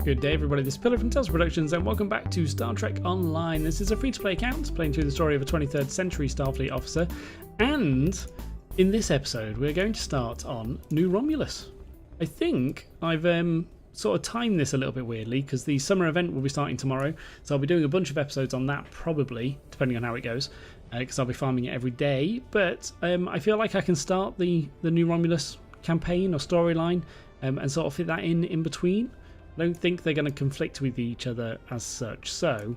Good day everybody, this is Pillar from Tales Productions and welcome back to Star Trek Online. This is a free-to-play account playing through the story of a 23rd century Starfleet officer, and in this episode we're going to start on New Romulus. I think I've sort of timed this a little bit weirdly because the summer event will be starting tomorrow, so I'll be doing a bunch of episodes on that probably, depending on how it goes, because I'll be farming it every day, but I feel like I can start the New Romulus campaign or storyline and sort of fit that in between. I don't think they're going to conflict with each other as such, so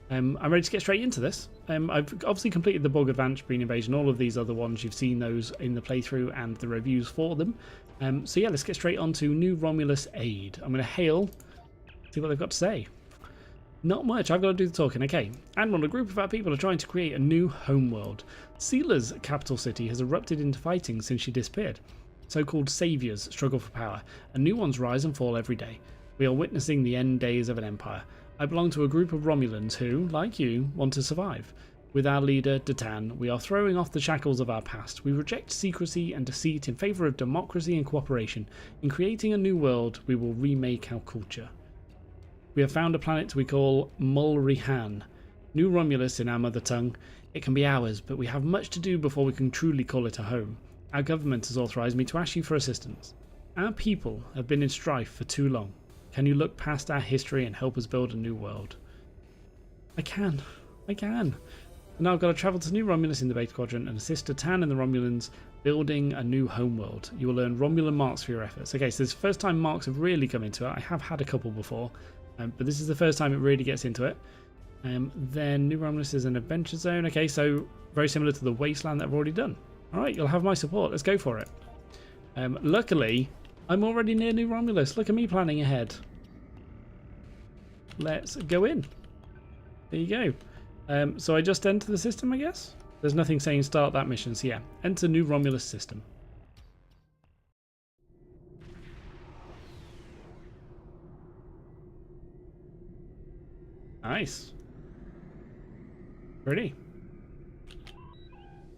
I'm ready to get straight into this. I've obviously completed the Borg Advanced Green Invasion, all of these other ones, you've seen those in the playthrough and the reviews for them. So yeah, let's get straight on to New Romulus Aid. I'm going to hail, see what they've got to say. Not much, I've got to do the talking. Okay, Admiral, a group of our people are trying to create a new homeworld. Seela's capital city has erupted into fighting since she disappeared. So-called saviors struggle for power, and new ones rise and fall every day. We are witnessing the end days of an empire. I belong to a group of Romulans who, like you, want to survive. With our leader, Datan, we are throwing off the shackles of our past. We reject secrecy and deceit in favour of democracy and cooperation. In creating a new world, we will remake our culture. We have found a planet we call Mulrihan. New Romulus in our mother tongue. It can be ours, but we have much to do before we can truly call it a home. Our government has authorised me to ask you for assistance. Our people have been in strife for too long. Can you look past our history and help us build a new world? I can. Now I've got to travel to New Romulus in the Beta Quadrant and assist Datan and the Romulans building a new homeworld. You will earn Romulan marks for your efforts. Okay, so this is the first time marks have really come into it. I have had a couple before, but this is the first time it really gets into it. Then New Romulus is an adventure zone. Okay, so very similar to the Wasteland that I've already done. Alright, you'll have my support. Let's go for it. Luckily, I'm already near New Romulus. Look at me planning ahead. Let's go in. There you go. So I just enter the system, I guess? There's nothing saying start that mission, so yeah. Enter New Romulus system. Nice. Ready.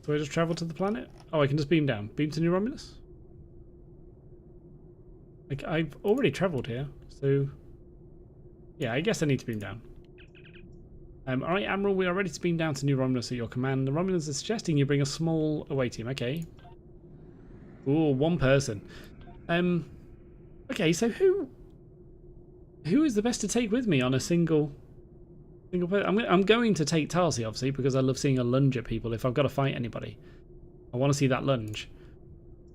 So I just travel to the planet? Oh, I can just beam down. Beam to New Romulus? Like, I've already travelled here, so yeah, I guess I need to beam down. Alright, Admiral, we are ready to beam down to New Romulus at your command. The Romulans are suggesting you bring a small away team. Okay. Ooh, one person. Okay, so who is the best to take with me on a single person? I'm going to take Tarsi, obviously, because I love seeing her lunge at people if I've got to fight anybody. I want to see that lunge.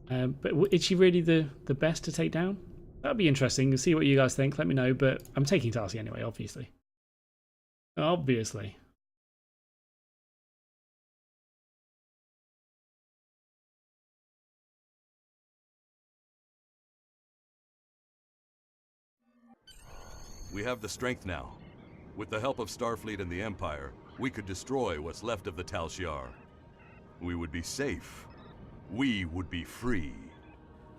But is she really the best to take down? That'd be interesting. See what you guys think. Let me know. But I'm taking Tarsi anyway, obviously. Obviously. We have the strength now. With the help of Starfleet and the Empire, we could destroy what's left of the Tal Shiar. We would be safe. We would be free.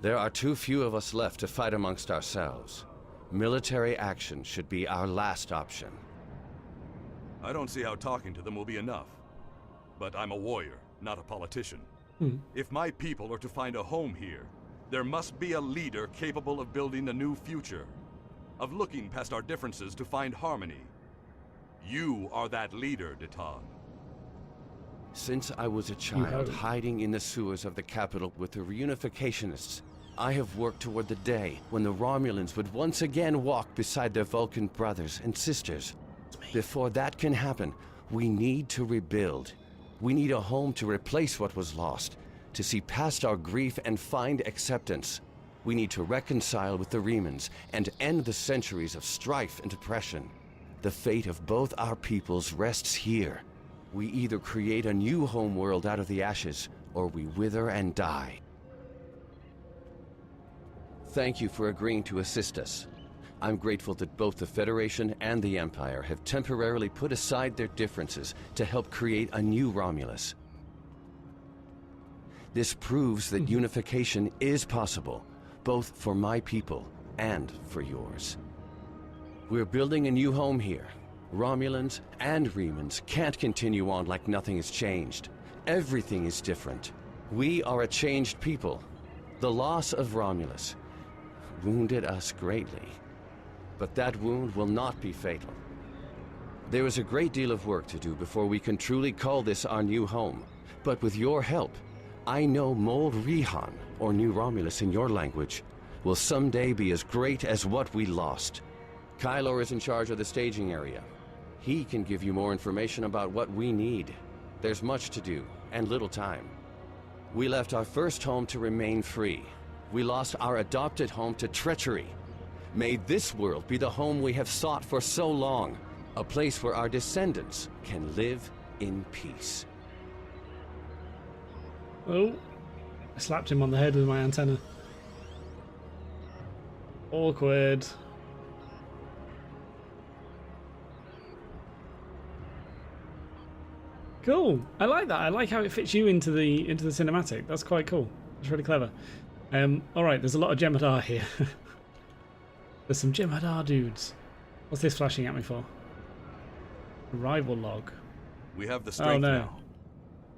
There are too few of us left to fight amongst ourselves. Military action should be our last option. I don't see how talking to them will be enough. But I'm a warrior, not a politician. If my people are to find a home here, there must be a leader capable of building a new future, of looking past our differences to find harmony. You are that leader, Datan. Since I was a child hiding in the sewers of the capital with the reunificationists, I have worked toward the day when the Romulans would once again walk beside their Vulcan brothers and sisters. Before that can happen, we need to rebuild. We need a home to replace what was lost, to see past our grief and find acceptance. We need to reconcile with the Remans and end the centuries of strife and oppression. The fate of both our peoples rests here. We either create a new homeworld out of the ashes, or we wither and die. Thank you for agreeing to assist us. I'm grateful that both the Federation and the Empire have temporarily put aside their differences to help create a new Romulus. This proves that unification is possible, both for my people and for yours. We're building a new home here. Romulans and Remans can't continue on like nothing has changed. Everything is different. We are a changed people. The loss of Romulus wounded us greatly. but that wound will not be fatal. There is a great deal of work to do before we can truly call this our new home. But with your help, I know Mol Rihan, or New Romulus in your language, will someday be as great as what we lost. Kylor is in charge of the staging area. He can give you more information about what we need. There's much to do, and little time. We left our first home to remain free. We lost our adopted home to treachery. May this world be the home we have sought for so long. A place where our descendants can live in peace. Oh, I slapped him on the head with my antenna. Awkward. Cool. I like that. I like how it fits you into the cinematic. That's quite cool. It's really clever. All right. There's a lot of Jem'Hadar here. There's some Jem'Hadar dudes. What's this flashing at me for? Arrival log. We have the strength now.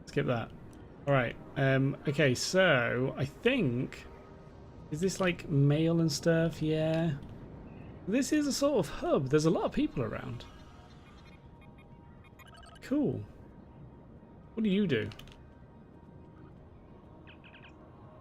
Skip that. All right. Okay. So I think, is this like mail and stuff? Yeah. This is a sort of hub. There's a lot of people around. Cool. What do you do?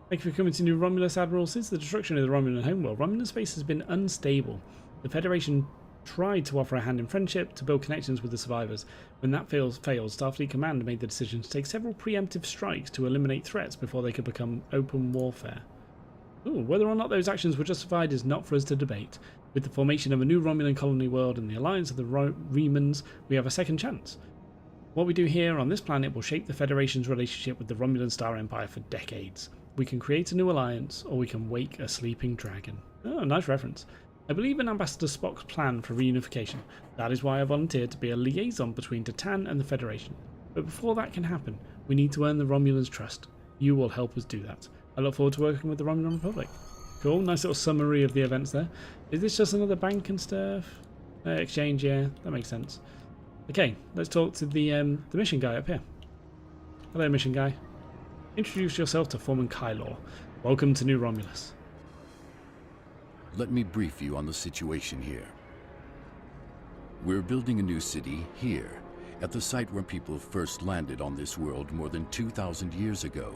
Thank you for coming to New Romulus, Admiral. Since the destruction of the Romulan homeworld, Romulan space has been unstable. The Federation tried to offer a hand in friendship to build connections with the survivors. When that failed, Starfleet Command made the decision to take several preemptive strikes to eliminate threats before they could become open warfare. Ooh, whether or not those actions were justified is not for us to debate. With the formation of a new Romulan colony world and the alliance of the Remans, we have a second chance. What we do here on this planet will shape the Federation's relationship with the Romulan Star Empire for decades. We can create a new alliance, or we can wake a sleeping dragon. Oh, nice reference. I believe in Ambassador Spock's plan for reunification. That is why I volunteered to be a liaison between Titan and the Federation. But before that can happen, we need to earn the Romulans' trust. You will help us do that. I look forward to working with the Romulan Republic. Cool, nice little summary of the events there. Is this just another bank and stuff? Exchange, yeah, that makes sense. Okay, let's talk to the mission guy up here. Hello, mission guy. Introduce yourself to Foreman Kylor. Welcome to New Romulus. Let me brief you on the situation here. We're building a new city here, at the site where people first landed on this world more than 2,000 years ago,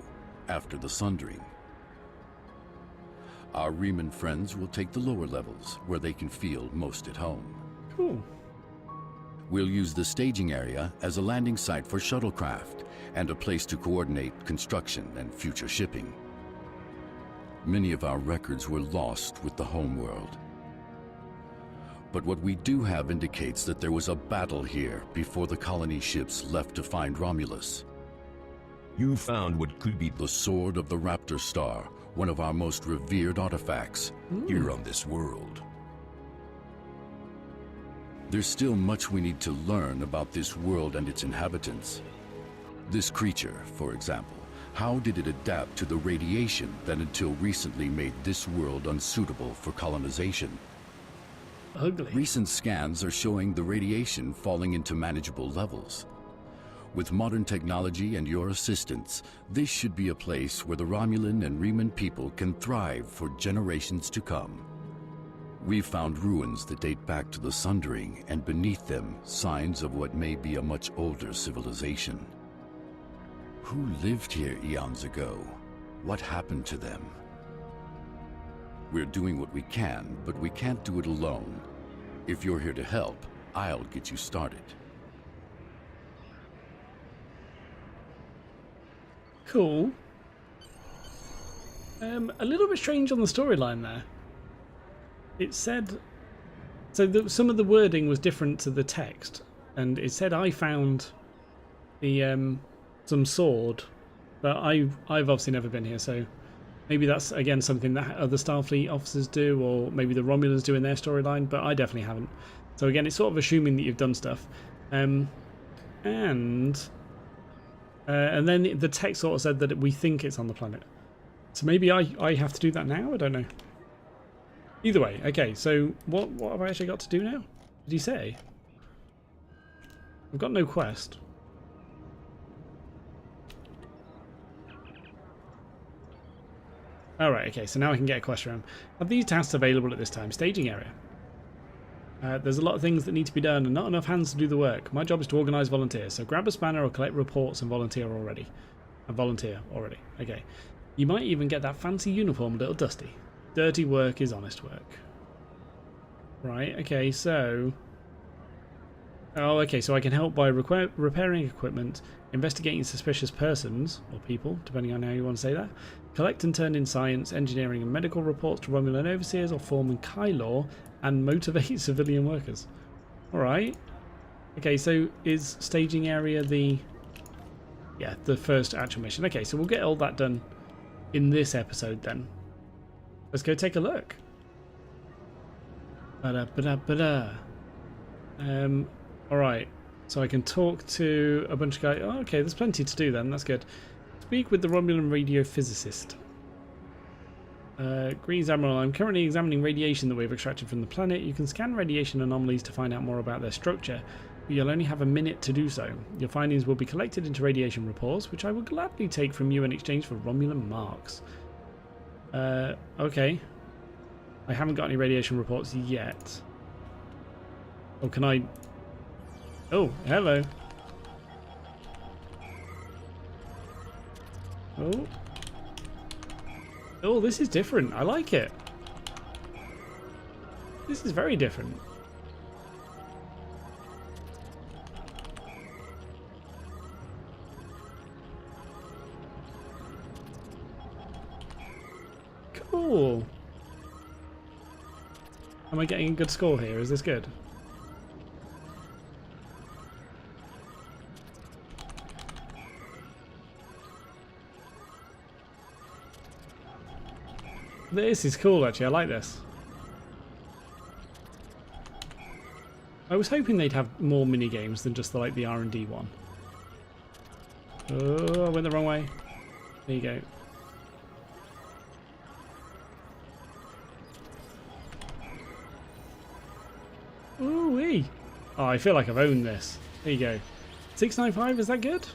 after the Sundering. Our Reman friends will take the lower levels, where they can feel most at home. Cool. We'll use the staging area as a landing site for shuttlecraft and a place to coordinate construction and future shipping. Many of our records were lost with the homeworld. But what we do have indicates that there was a battle here before the colony ships left to find Romulus. You found what could be The Sword of the Raptor Star, one of our most revered artifacts, here on this world. There's still much we need to learn about this world and its inhabitants. This creature, for example, how did it adapt to the radiation that until recently made this world unsuitable for colonization? Ugly. Recent scans are showing the radiation falling into manageable levels. With modern technology and your assistance, this should be a place where the Romulan and Reman people can thrive for generations to come. We've found ruins that date back to the Sundering, and beneath them, signs of what may be a much older civilization. Who lived here eons ago? What happened to them? We're doing what we can, but we can't do it alone. If you're here to help, I'll get you started. Cool. A little bit strange on the storyline there. It said, so some of the wording was different to the text, and it said I found the some sword, but I've obviously never been here, so maybe that's again something that other Starfleet officers do, or maybe the Romulans do in their storyline, but I definitely haven't. So again, it's sort of assuming that you've done stuff, and then the text sort of said that we think it's on the planet. So maybe I have to do that now. I don't know. Either way, okay, so what have I actually got to do now? Did he say? I've got no quest. Alright, okay, so now I can get a quest from him. Have these tasks available at this time? Staging area. There's a lot of things that need to be done and not enough hands to do the work. My job is to organise volunteers, so grab a spanner or collect reports and volunteer already. Okay. You might even get that fancy uniform a little dusty. Dirty work is honest work. Right, okay, so... Oh, okay, so I can help by repairing equipment, investigating suspicious persons, or people, depending on how you want to say that, collect and turn in science, engineering and medical reports to Romulan overseers or foreman Kylor, and motivate civilian workers. Alright. Okay, so is staging area the first actual mission. Okay, so we'll get all that done in this episode then. Let's go take a look. Alright, so I can talk to a bunch of guys. Oh, okay, there's plenty to do then, that's good. Speak with the Romulan radio physicist. Greens Admiral, I'm currently examining radiation that we've extracted from the planet. You can scan radiation anomalies to find out more about their structure, but you'll only have a minute to do so. Your findings will be collected into radiation reports, which I will gladly take from you in exchange for Romulan marks. Okay. I haven't got any radiation reports yet. Oh, can I... Oh, hello. Oh. Oh, this is different. I like it. This is very different. Cool. Am I getting a good score here? Is this good? This is cool, actually. I like this. I was hoping they'd have more mini games than just the R&D one. Oh, I went the wrong way. There you go. Ooh-wee. Oh, I feel like I've owned this. There you go. 695, is that good?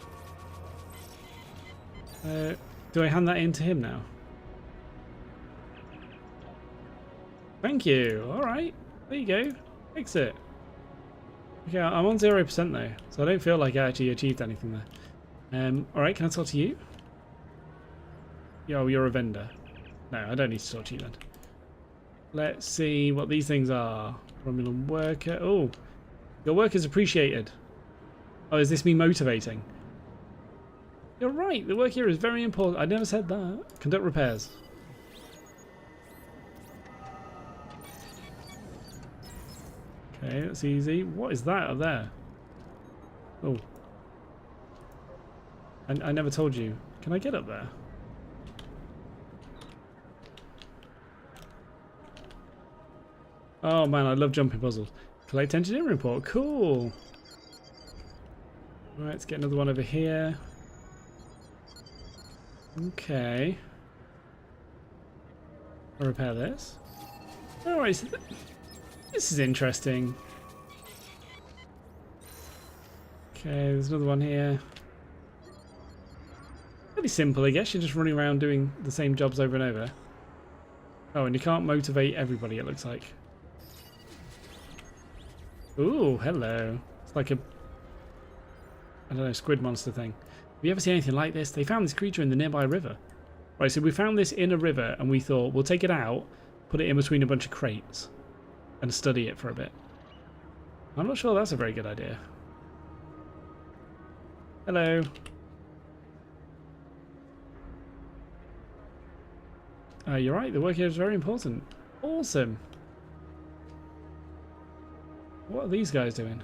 Do I hand that in to him now? Thank you. Alright. There you go. Exit. Okay, I'm on 0% though, so I don't feel like I actually achieved anything there. Alright, can I talk to you? Yo, you're a vendor. No, I don't need to talk to you then. Let's see what these things are. Romulan worker. Oh, your work is appreciated. Oh, is this me motivating? You're right, the work here is very important. I never said that. Conduct repairs. Okay, that's easy. What is that up there? Oh. I never told you. Can I get up there? Oh man, I love jumping puzzles. Collect engineering report. Cool. Alright, let's get another one over here. Okay. I'll repair this. Alright, so this is interesting. Okay, there's another one here. Pretty simple, I guess. You're just running around doing the same jobs over and over. Oh, and you can't motivate everybody, it looks like. Ooh, hello. It's like a... I don't know, squid monster thing. Have you ever seen anything like this? They found this creature in the nearby river. Right, so we found this in a river and we thought, we'll take it out, put it in between a bunch of crates, and study it for a bit. I'm not sure that's a very good idea. Hello. You're right, the work here is very important. Awesome. What are these guys doing?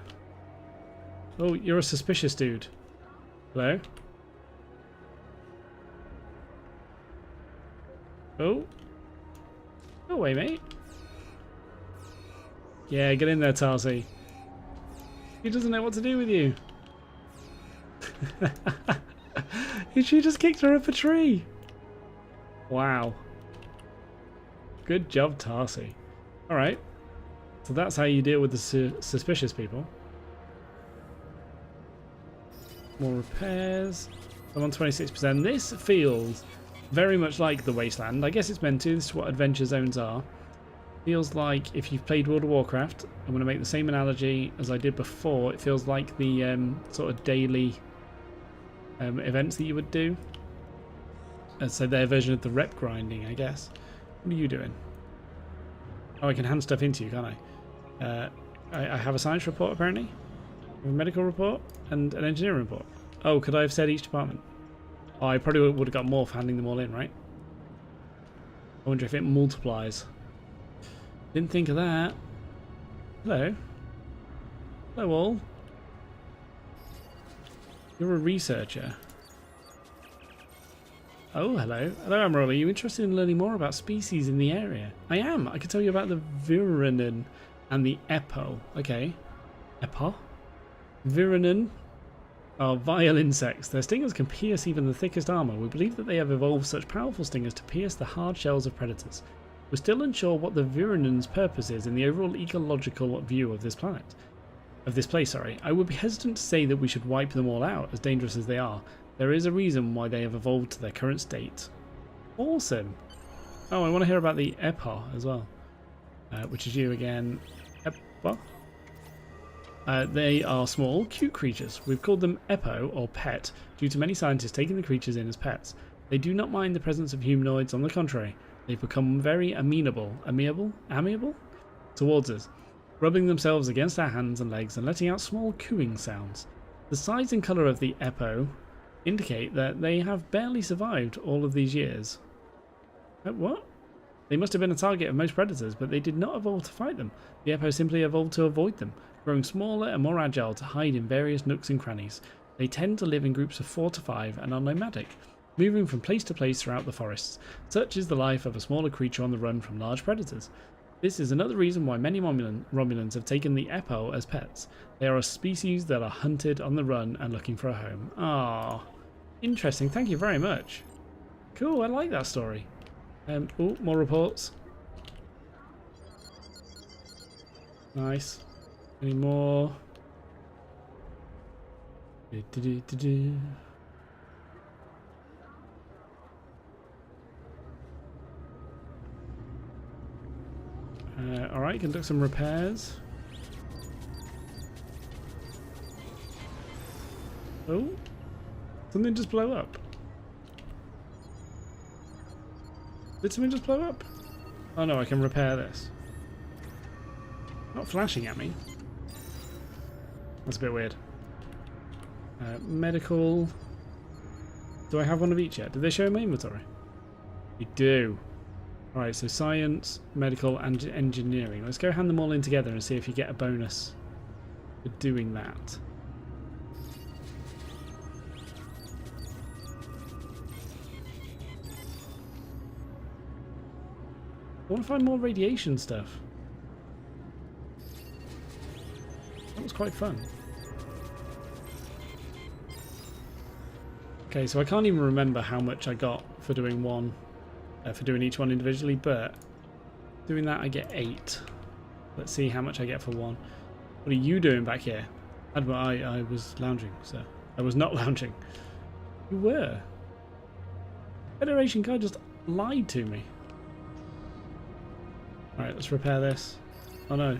Oh, you're a suspicious dude. Hello? Oh. Go away, mate. Yeah, get in there, Tarsi. He doesn't know what to do with you. She just kicked her up a tree. Wow. Good job, Tarsi. Alright. So that's how you deal with the suspicious people. More repairs. I'm on 26%. This feels very much like the Wasteland. I guess it's meant to. This is what adventure zones are. Feels like if you've played World of Warcraft, I'm going to make the same analogy as I did before. It feels like the sort of daily events that you would do. So their version of the rep grinding, I guess. What are you doing? Oh, I can hand stuff into you, can't I? I have a science report, apparently. A medical report and an engineering report. Oh, could I have said each department? Oh, I probably would have got more for handing them all in, right? I wonder if it multiplies. Didn't think of that. Hello. Hello all. You're a researcher. Oh, hello. Hello, Amaral. Are you interested in learning more about species in the area? I am. I can tell you about the Viranen and the Epo. Okay. Epo? Viranen are vile insects. Their stingers can pierce even the thickest armor. We believe that they have evolved such powerful stingers to pierce the hard shells of predators. We're still unsure what the Viranen's purpose is in the overall ecological view of this planet. Of this place, sorry. I would be hesitant to say that we should wipe them all out, as dangerous as they are. There is a reason why they have evolved to their current state. Awesome. Oh, I want to hear about the Epo as well. Which is you again. Epo? They are small, cute creatures. We've called them Epo, or pet, due to many scientists taking the creatures in as pets. They do not mind the presence of humanoids, on the contrary. They've become very amenable towards us, rubbing themselves against our hands and legs and letting out small cooing sounds. The size and colour of the Epo indicate that they have barely survived all of these years. What? They must have been a target of most predators, but they did not evolve to fight them. The Epo simply evolved to avoid them, growing smaller and more agile to hide in various nooks and crannies. They tend to live in groups of 4 to 5 and are nomadic, moving from place to place throughout the forests. Such is the life of a smaller creature on the run from large predators. This is another reason why many Romulans have taken the Epo as pets. They are a species that are hunted on the run and looking for a home. Ah, interesting. Thank you very much. Cool, I like that story. Oh, more reports. Nice. Any more? Alright, conduct some repairs. Oh, something just blow up. Did something just blow up? Oh no, I can repair this. Not flashing at me. That's a bit weird. Medical. Do I have one of each yet? Did they show my inventory? You do. Alright, so science, medical, and engineering. Let's go hand them all in together and see if you get a bonus for doing that. I want to find more radiation stuff. That was quite fun. Okay, so I can't even remember how much I got for doing one, for doing each one individually, but doing that I get 8. Let's see how much I get for one. What are you doing back here? I was lounging, so I was not lounging. You were. Federation guy just lied to me. Alright, let's repair this. Oh no.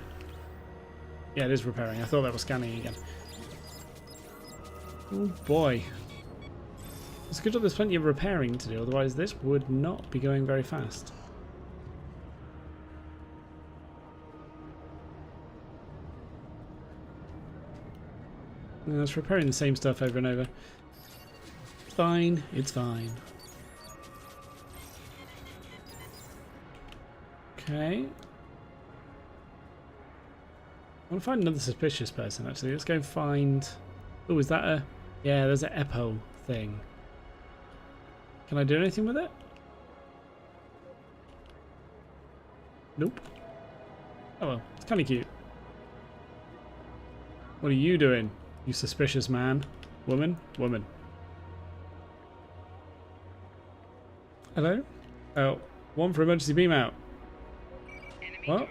Yeah, it is repairing. I thought that was scanning again. Oh boy. It's a good job there's plenty of repairing to do, otherwise this would not be going very fast. No, it's repairing the same stuff over and over. It's fine, it's fine. Okay. I want to find another suspicious person actually. Let's go and find... Oh, is that a... Yeah, there's an Epo thing. Can I do anything with it? Nope. Oh well, it's kind of cute. What are you doing, you suspicious man? Woman? Woman. Hello? Oh, one for emergency beam out. What?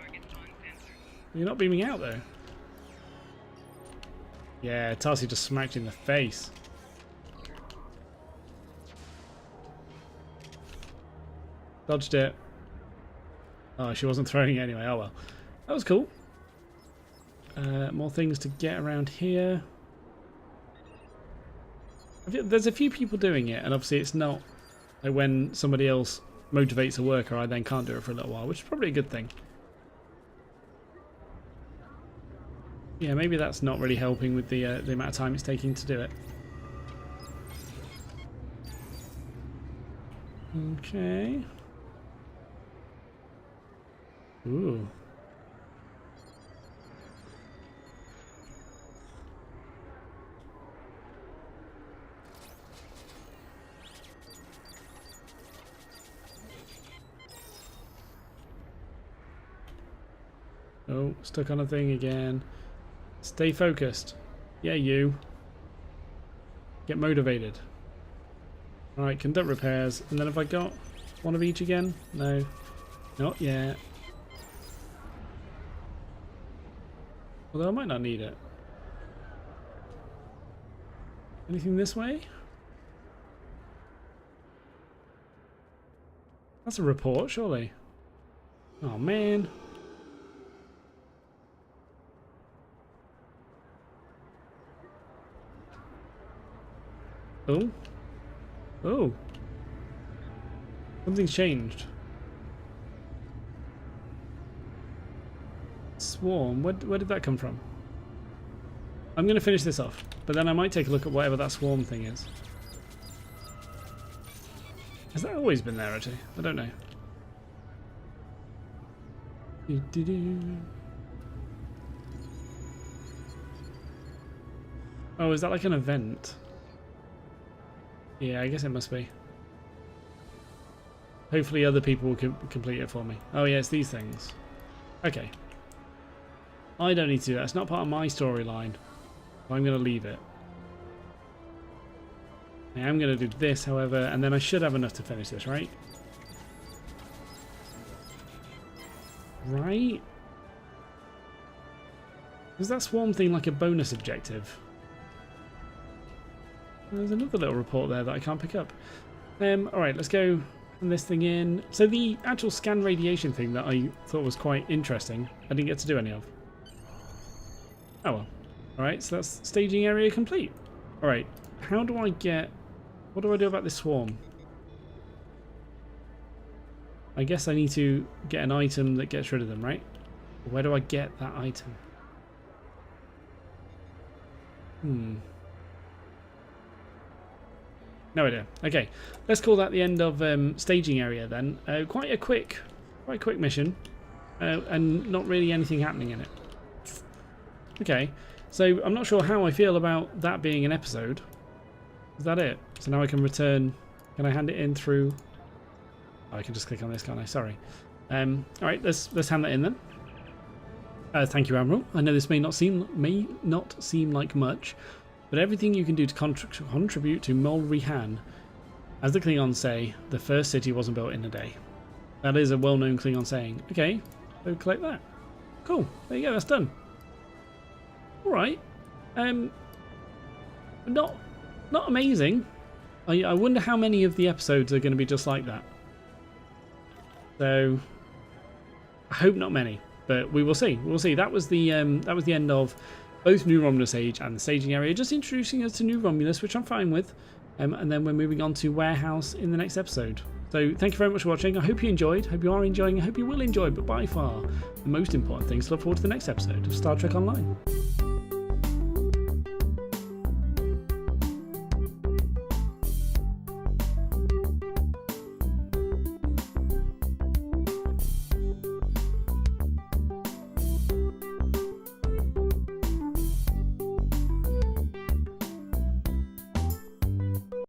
You're not beaming out though. Yeah, Tarsi just smacked you in the face. Dodged it. Oh, she wasn't throwing it anyway. Oh well. That was cool. More things to get around here. There's a few people doing it, and obviously it's not like when somebody else motivates a worker, I then can't do it for a little while, which is probably a good thing. Yeah, maybe that's not really helping with the amount of time it's taking to do it. Okay. Ooh. Oh, stuck on a thing again. Stay focused. Yeah, you. Get motivated. Alright, conduct repairs. And then have I got one of each again? No. Not yet. Although I might not need it. Anything this way? That's a report, surely. Oh, man. Oh. Oh. Something's changed. Swarm. Where did that come from? I'm going to finish this off, but then I might take a look at whatever that swarm thing is. Has that always been there, actually? I don't know. Oh, is that like an event? Yeah, I guess it must be. Hopefully other people will complete it for me. Oh yeah, it's these things. Okay. I don't need to do that. It's not part of my storyline. I'm going to leave it. I am going to do this, however, and then I should have enough to finish this, right? Right? Is that swarm thing like a bonus objective? There's another little report there that I can't pick up. Alright, let's go and this thing in. So the actual scan radiation thing that I thought was quite interesting, I didn't get to do any of. Oh well. Alright, so that's staging area complete. Alright, how do I get... What do I do about this swarm? I guess I need to get an item that gets rid of them, right? Where do I get that item? No idea. Okay, let's call that the end of staging area then. Quite a quick mission, and not really anything happening in it. Okay, so I'm not sure how I feel about that being an episode. Is that it? So now I can return. Can I hand it in through? Oh, I can just click on this, can't I? Sorry. All right, let's hand that in then. Thank you, Admiral. I know this may not seem like much, but everything you can do to contribute to Mol Rihan. As the Klingons say, the first city wasn't built in a day. That is a well-known Klingon saying. Okay, so collect that. Cool. There you go. That's done. All right. Not amazing. I wonder how many of the episodes are going to be just like that. So I hope not many, but we will see. We'll see. That was the end of both New Romulus Age and the staging area, just introducing us to New Romulus, which I'm fine with. And then we're moving on to Warehouse in the next episode. So thank you very much for watching. I hope you enjoyed. Hope you are enjoying. I hope you will enjoy. But by far, the most important thing is to look forward to the next episode of Star Trek Online.